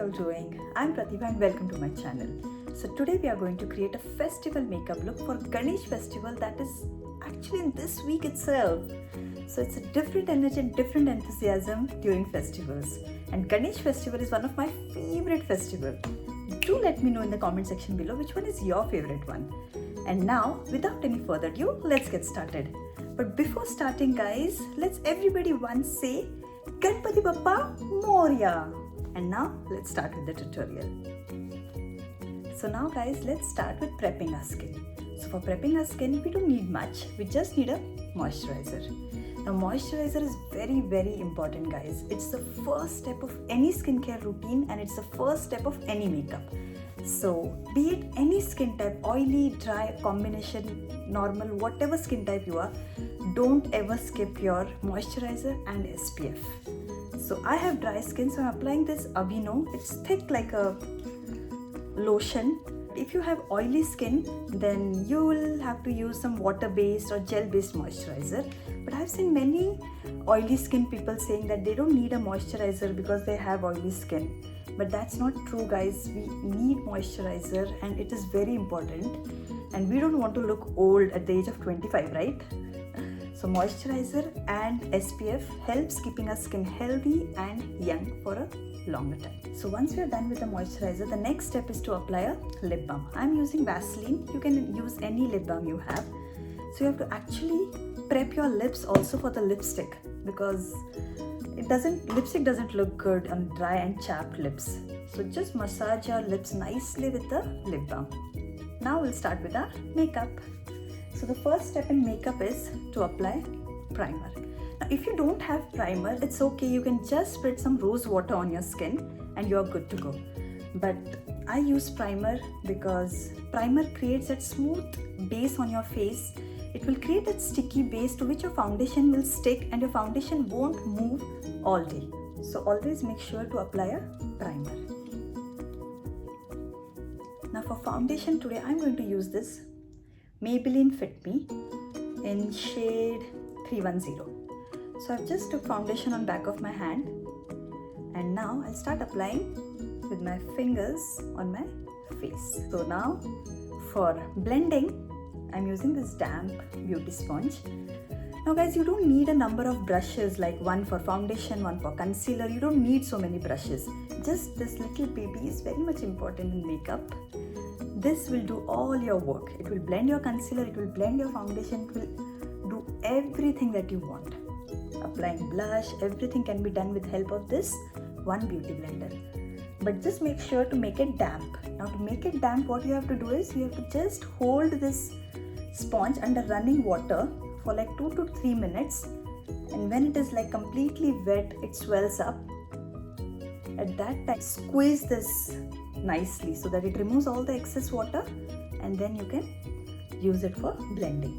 all doing? I'm Pratibha and welcome to my channel. So today we are going to create a festival makeup look for Ganesh festival that is actually in this week itself. So it's a different energy and different enthusiasm during festivals. And Ganesh festival is one of my favorite festivals. Do let me know in the comment section below which one is your favorite one. And now, without any further ado, let's get started. But before starting guys, let's everybody once say Ganpati Bappa Moria. And now let's start with the tutorial. So now guys, let's start with prepping our skin. So for prepping our skin, we don't need much. We just need a moisturizer. Now moisturizer is very important guys. It's the first step of any skincare routine and it's the first step of any makeup. So be it any skin type, oily, dry, combination, normal, whatever skin type you are, don't ever skip your moisturizer and SPF. So I have dry skin, so I'm applying this Avino. It's thick like a lotion. If you have oily skin, then you will have to use some water-based or gel-based moisturizer. But I've seen many oily skin people saying that they don't need a moisturizer because they have oily skin. But that's not true guys. We need moisturizer and it is very important. And we don't want to look old at the age of 25, right? So moisturizer and SPF helps keeping our skin healthy and young for a longer time. So once we are done with the moisturizer, the next step is to apply a lip balm. I'm using Vaseline. You can use any lip balm you have. So you have to actually prep your lips also for the lipstick because lipstick doesn't look good on dry and chapped lips. So just massage your lips nicely with the lip balm. Now we'll start with our makeup. So the first step in makeup is to apply primer. Now if you don't have primer, it's okay. You can just spread some rose water on your skin and you're good to go. But I use primer because primer creates that smooth base on your face. It will create that sticky base to which your foundation will stick and your foundation won't move all day. So always make sure to apply a primer. Now for foundation today, I'm going to use this Maybelline Fit Me in shade 310. So I've just took foundation on back of my hand and now I'll start applying with my fingers on my face. So now for blending, I'm using this damp beauty sponge. Now guys, you don't need a number of brushes like one for foundation, one for concealer. You don't need so many brushes. Just this little baby is very much important in makeup. This will do all your work. It will blend your concealer, it will blend your foundation, it will do everything that you want. Applying blush, everything can be done with help of this one beauty blender. But just make sure to make it damp. Now to make it damp, what you have to do is you have to just hold this sponge under running water for like 2 to 3 minutes. And when it is like completely wet, it swells up. At that time, squeeze this nicely so that it removes all the excess water and then you can use it for blending.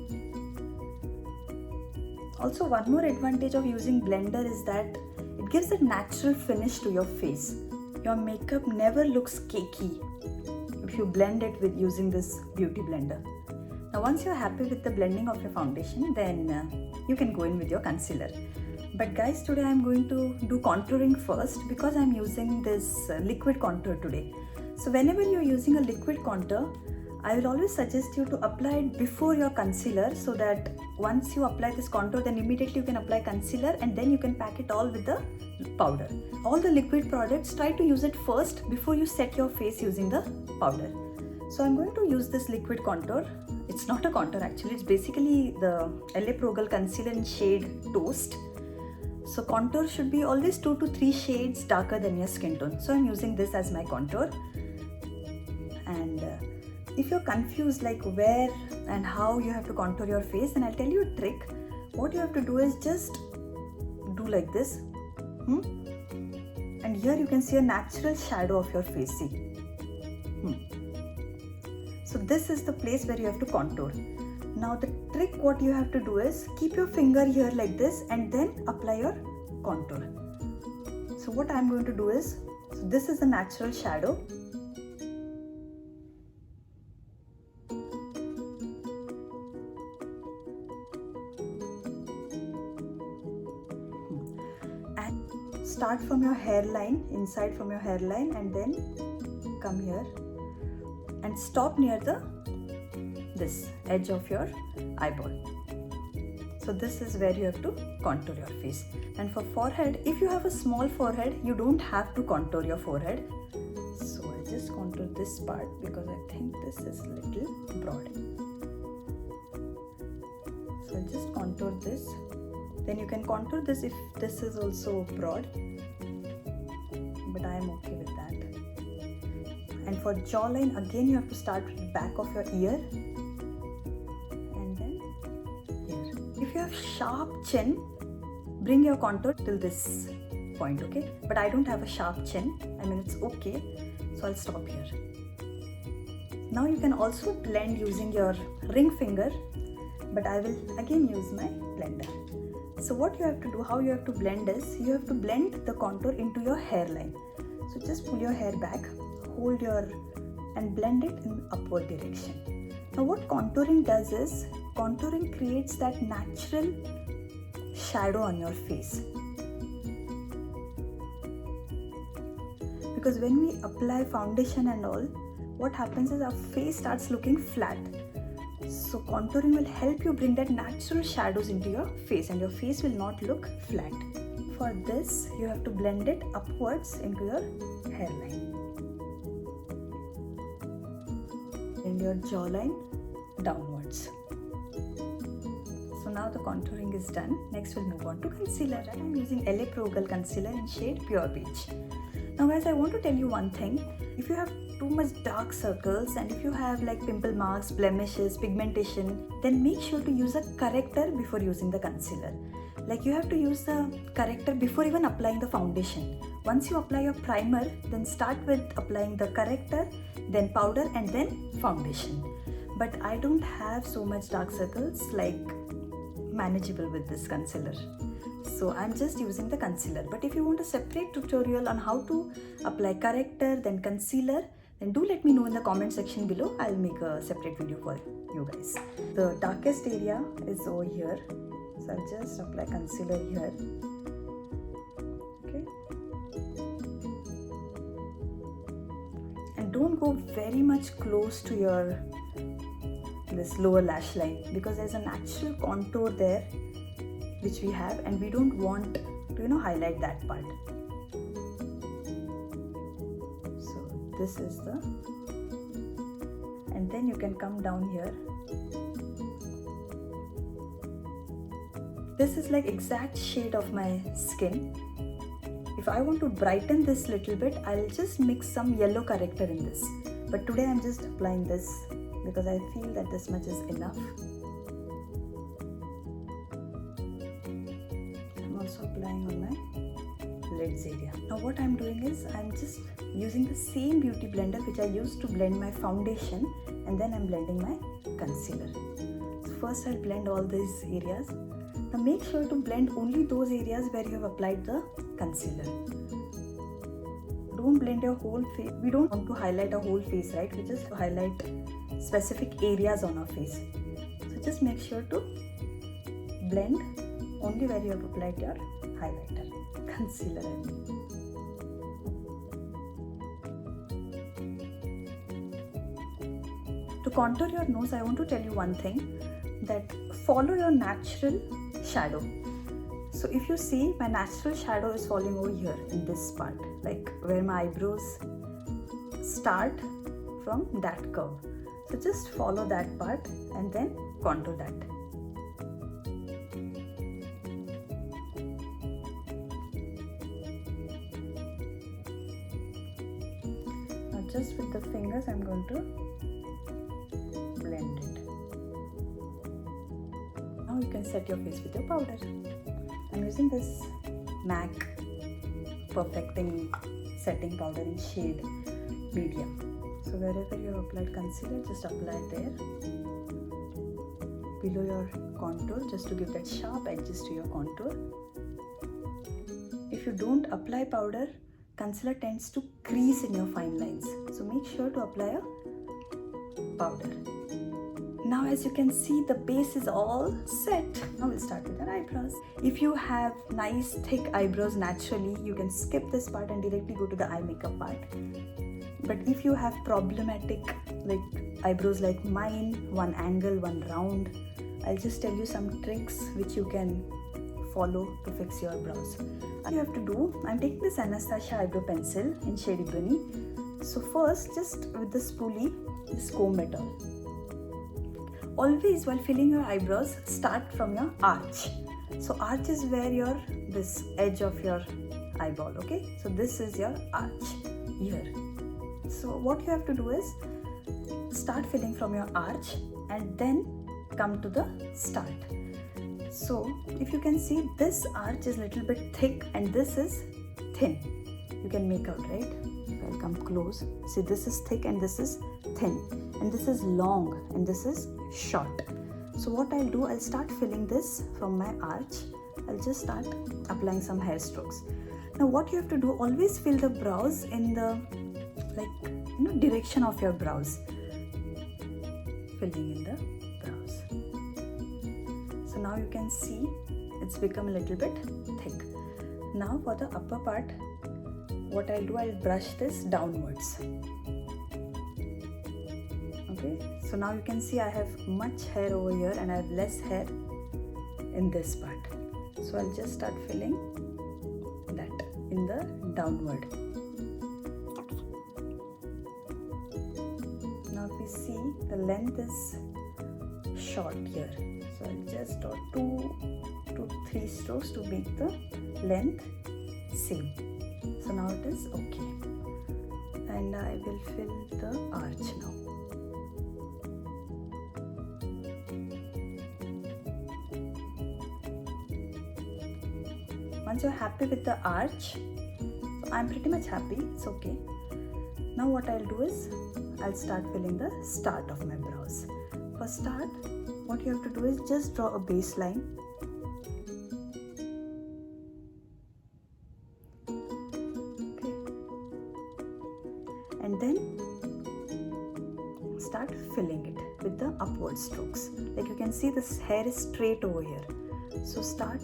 Also, one more advantage of using blender is that it gives a natural finish to your face. Your makeup never looks cakey if you blend it with using this beauty blender. Now once you're happy with the blending of your foundation, then you can go in with your concealer. But guys, today I'm going to do contouring first because I'm using this liquid contour today. So whenever you're using a liquid contour, I will always suggest you to apply it before your concealer so that once you apply this contour, then immediately you can apply concealer and then you can pack it all with the powder. All the liquid products, try to use it first before you set your face using the powder. So I'm going to use this liquid contour. It's not a contour actually, it's basically the LA Pro Girl concealer in shade Toast. So contour should be always 2 to 3 shades darker than your skin tone. So I'm using this as my contour. And if you're confused like where and how you have to contour your face, then I'll tell you a trick. What you have to do is just do like this. And here you can see a natural shadow of your face. See? So this is the place where you have to contour. Now the trick what you have to do is keep your finger here like this and then apply your contour. So what I'm going to do is, so this is the natural shadow. start from your hairline, inside from your hairline, and then come here and stop near this edge of your eyeball. So this is where you have to contour your face. And for forehead, if you have a small forehead, you don't have to contour your forehead. So I'll just contour this part because I think this is a little broad. So I'll just contour this. Then you can contour this if this is also broad, but I am okay with that. And for jawline, again you have to start with the back of your ear. If you have sharp chin, bring your contour till this point, okay? But I don't have a sharp chin. I mean, it's okay. So I'll stop here. Now you can also blend using your ring finger, but I will again use my blender. So what you have to do, how you have to blend is, you have to blend the contour into your hairline. So just pull your hair back, hold and blend it in upward direction. Now what contouring does is, contouring creates that natural shadow on your face. Because when we apply foundation and all, what happens is our face starts looking flat. So contouring will help you bring that natural shadows into your face and your face will not look flat. For this, you have to blend it upwards into your hairline. And your jawline downwards. So now the contouring is done. Next we'll move on to concealer. I'm using LA Pro Girl Concealer in shade Pure Beige. Now guys, I want to tell you one thing. If you have too much dark circles and if you have like pimple marks, blemishes, pigmentation, then make sure to use a corrector before using the concealer. Like you have to use the corrector before even applying the foundation. Once you apply your primer, then start with applying the corrector, then powder and then foundation. But I don't have so much dark circles, like manageable with this concealer. So I'm just using the concealer. But if you want a separate tutorial on how to apply corrector, then concealer, then do let me know in the comment section below. I'll make a separate video for you guys. The darkest area is over here. So I'll just apply concealer here. Okay. And don't go very much close to this lower lash line, because there's a natural contour there which we have and we don't want to highlight that part. So this is and then you can come down here. This is like exact shade of my skin. If I want to brighten this little bit, I'll just mix some yellow corrector in this. But today I'm just applying this because I feel that this much is enough. I'm also applying on my lids area. Now what I'm doing is, I'm just using the same beauty blender which I used to blend my foundation, and then I'm blending my concealer. So first I'll blend all these areas. Now make sure to blend only those areas where you have applied the concealer. Don't blend your whole face. We don't want to highlight our whole face, right? We just highlight specific areas on our face. So just make sure to blend only where you have applied your highlighter, concealer. To contour your nose, I want to tell you one thing, that follow your natural shadow. So if you see, my natural shadow is falling over here in this part, like where my eyebrows start from that curve. So just follow that part and then contour that. Now just with the fingers I'm going to blend it. Now you can set your face with your powder. I'm using this MAC Perfecting Setting Powder in shade Medium. So wherever you have applied concealer, just apply it there. Below your contour, just to give that sharp edges to your contour. If you don't apply powder, concealer tends to crease in your fine lines. So make sure to apply a powder. Now as you can see, the base is all set. Now we'll start with our eyebrows. If you have nice thick eyebrows naturally, you can skip this part and directly go to the eye makeup part. But if you have problematic like eyebrows like mine, one angle, one round, I'll just tell you some tricks which you can follow to fix your brows. What you have to do, I'm taking this Anastasia eyebrow pencil in shade Ebony. So first, just with the spoolie, just comb it all. Always while filling your eyebrows, start from your arch. So arch is where this edge of your eyeball, okay? So this is your arch here. So what you have to do is start filling from your arch and then come to the start. So if you can see, this arch is little bit thick and this is thin. You can make out, right? I'll come close. See, this is thick and this is thin, and this is long and this is short. So what I'll do, I'll start filling this from my arch. I'll just start applying some hair strokes. Now what you have to do, always fill the brows in the direction of your brows. Filling in the brows. So now you can see it's become a little bit thick. Now for the upper part, what I'll do, I'll brush this downwards. Okay, so now you can see I have much hair over here and I have less hair in this part. So I'll just start filling that in the downward. Now if you see, the length is short here. So I'll just draw 2 to 3 strokes to make the length same. So now it is okay. And I will fill the arch now. Once you're happy with the arch, so I'm pretty much happy, it's okay. Now what I'll do is, I'll start filling the start of my brows. For start, what you have to do is just draw a baseline. Okay. And then start filling it with the upward strokes. Like you can see, this hair is straight over here. So start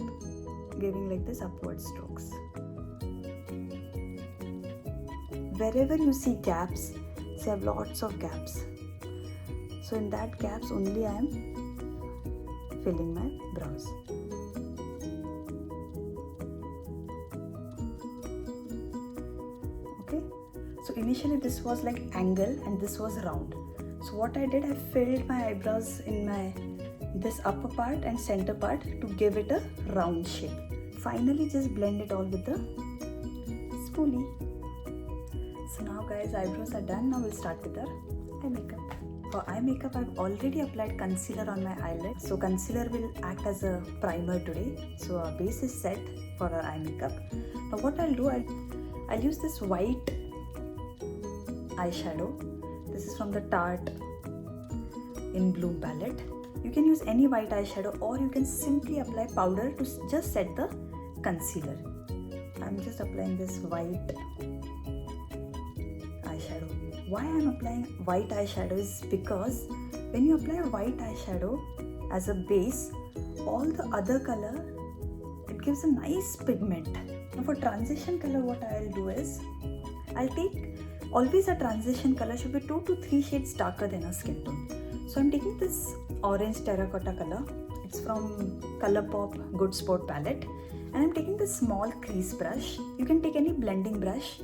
giving like this upward strokes. Wherever you see gaps, say I have lots of gaps. So in that gaps only I am filling my brows. Okay. So initially this was like angle and this was round. So what I did, I filled my eyebrows in this upper part and center part to give it a round shape. Finally just blend it all with the spoolie. So now guys, eyebrows are done. Now we'll start with our eye makeup. For eye makeup, I've already applied concealer on my eyelid. So concealer will act as a primer today. So our base is set for our eye makeup. Now what I'll do, I'll use this white eyeshadow. This is from the Tarte in Bloom palette. You can use any white eyeshadow or you can simply apply powder to just set the concealer. I'm just applying this white eyeshadow. Why I'm applying white eyeshadow is because when you apply a white eyeshadow as a base, all the other color, it gives a nice pigment. Now for transition color, what I'll do is, I'll take, always a transition color should be 2 to 3 shades darker than our skin tone. So I'm taking this orange terracotta color. It's from Colourpop Good Sport palette. And I'm taking this small crease brush. You can take any blending brush.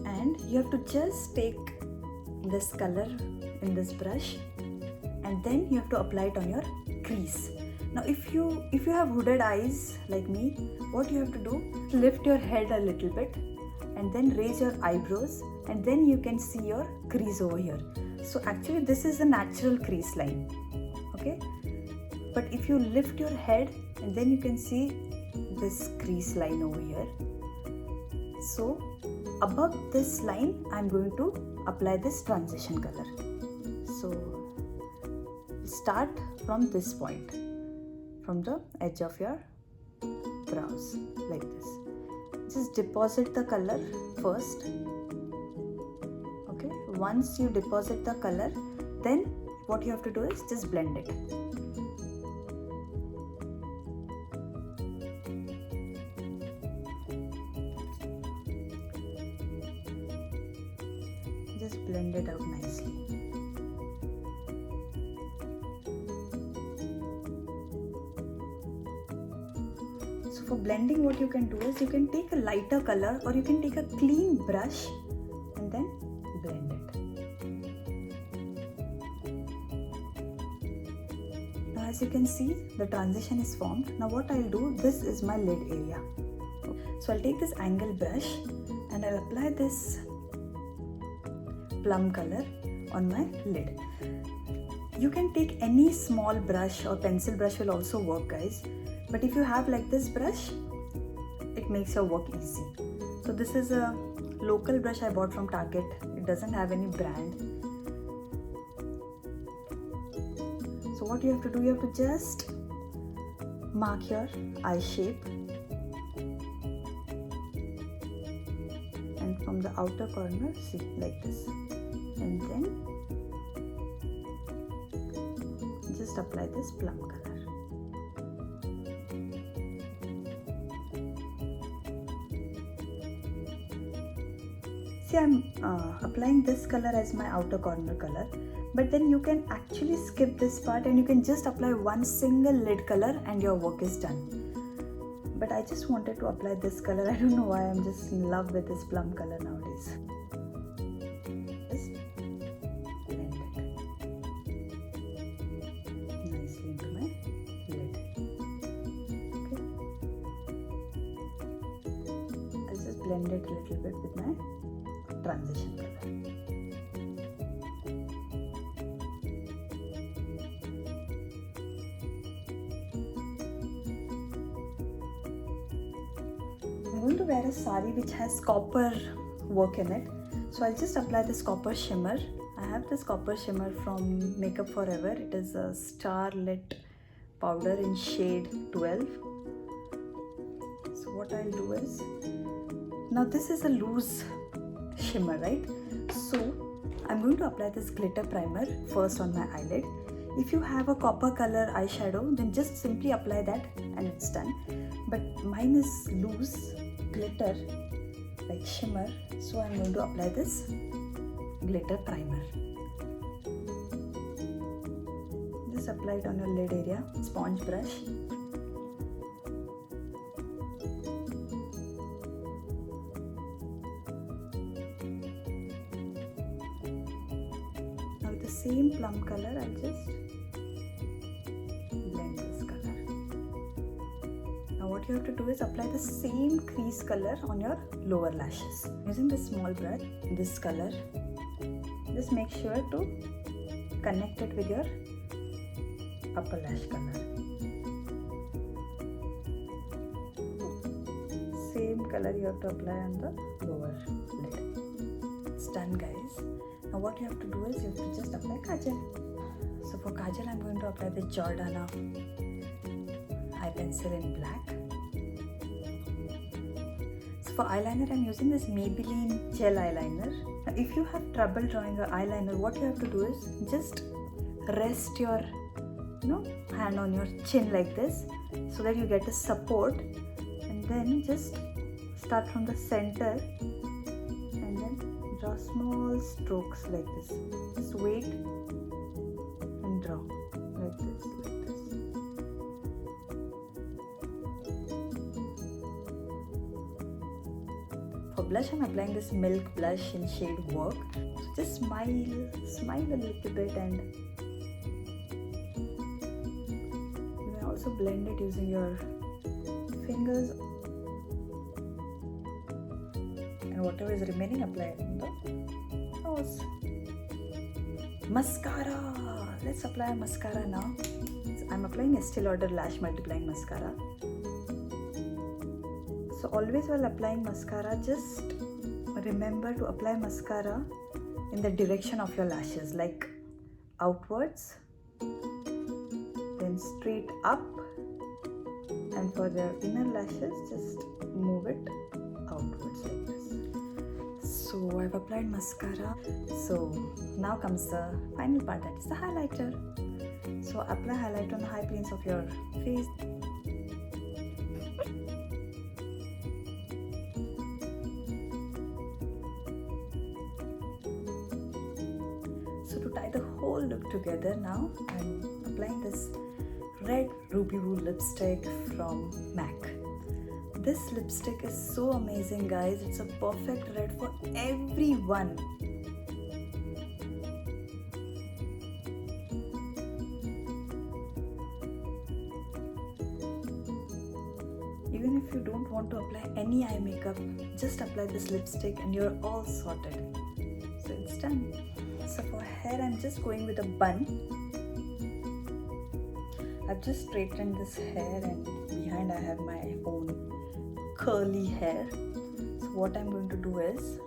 And you have to just take this color in this brush. And then you have to apply it on your crease. Now if you have hooded eyes like me, what you have to do, lift your head a little bit and then raise your eyebrows, and then you can see your crease over here. So actually this is a natural crease line, okay? But if you lift your head and then you can see this crease line over here. So above this line, I'm going to apply this transition color. So start from this point, from the edge of your brows, like this. Just deposit the color first. Okay, once you deposit the color, then what you have to do is just blend it. Just blend it out nicely. So for blending, what you can do is you can take a lighter color or you can take a clean brush and then blend it. Now as you can see, the transition is formed. Now what I'll do, this is my lid area. So I'll take this angle brush and I'll apply this plum color on my lid. You can take any small brush or pencil brush will also work, guys. But if you have like this brush, it makes your work easy. So this is a local brush I bought from Target. It doesn't have any brand. So what you have to do, you have to just mark your eye shape. And from the outer corner, see, like this. And then just apply this plum color. See, I'm applying this color as my outer corner color, but then you can actually skip this part and you can just apply one single lid color and your work is done. But I just wanted to apply this color. I don't know why, I'm just in love with this plum color nowadays. Just blend it nicely into my lid. Okay. I'll just blend it a little bit with my transition color. I'm going to wear a sari which has copper work in it. So I'll just apply this copper shimmer. I have this copper shimmer from Makeup Forever. It is a starlit powder in shade 12. So what I'll do is, now this is a loose shimmer, right? So I'm going to apply this glitter primer first on my eyelid. If you have a copper color eyeshadow, then just simply apply that and it's done. But mine is loose glitter, like shimmer, so I'm going to apply this glitter primer. Just apply it on your lid area, sponge brush. Now with the same plum color, I'll just blend this color. Now what you have to do is apply the same crease color on your lower lashes. Using this small brush, this color, just make sure to connect it with your upper lash color. Same color you have to apply on the lower lid. It's done, guys. Now what you have to do is you have to just apply kajal. So for kajal, I'm going to apply the Jordana eye pencil in black. So for eyeliner, I'm using this Maybelline gel eyeliner. Now if you have trouble drawing an eyeliner, what you have to do is just rest your hand on your chin like this so that you get a support, and then just start from the center and then draw small strokes like this. Just wait and draw like this, like this. For blush, I'm applying this Milk blush in shade Work. So just smile a little bit, and you may also blend it using your fingers. And whatever is remaining, apply it on the nose. Mascara. Let's apply mascara now. So I'm applying Estee Lauder Lash Multiplying Mascara. So always while applying mascara, just remember to apply mascara in the direction of your lashes, like outwards, then straight up, and for the inner lashes, just move it outwards like this. So I've applied mascara. So now comes the final part, that is the highlighter. So apply highlight on the high planes of your face. So to tie the whole look together, now I'm applying this red Ruby Woo lipstick from MAC. This lipstick is so amazing, guys. It's a perfect red for everyone. Even if you don't want to apply any eye makeup, just apply this lipstick and you're all sorted. So it's done. So for hair, I'm just going with a bun. I've just straightened this hair and behind I have my own curly hair. So what I'm going to do is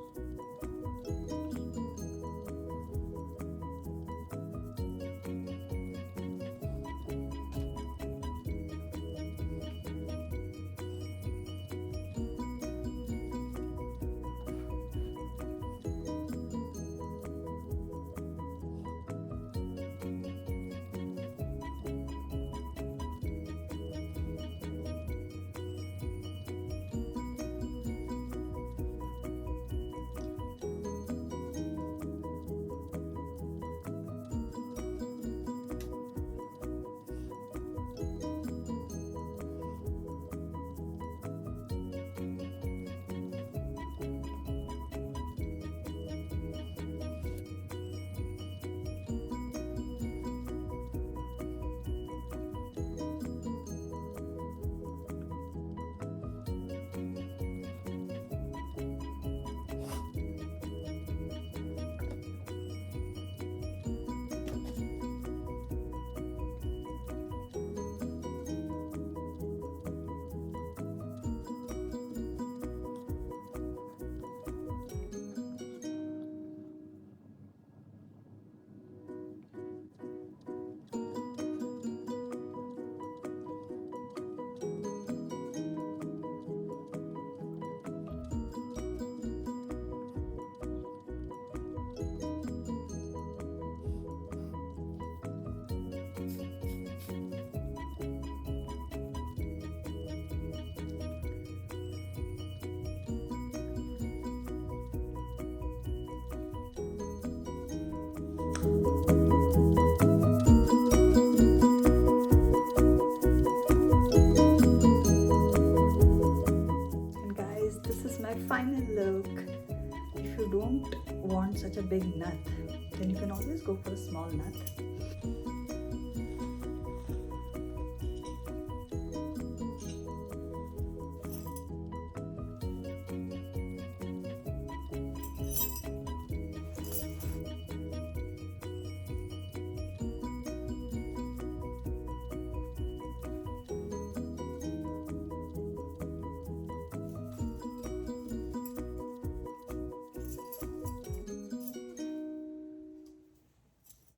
final look. If you don't want such a big nath, then you can always go for a small nath.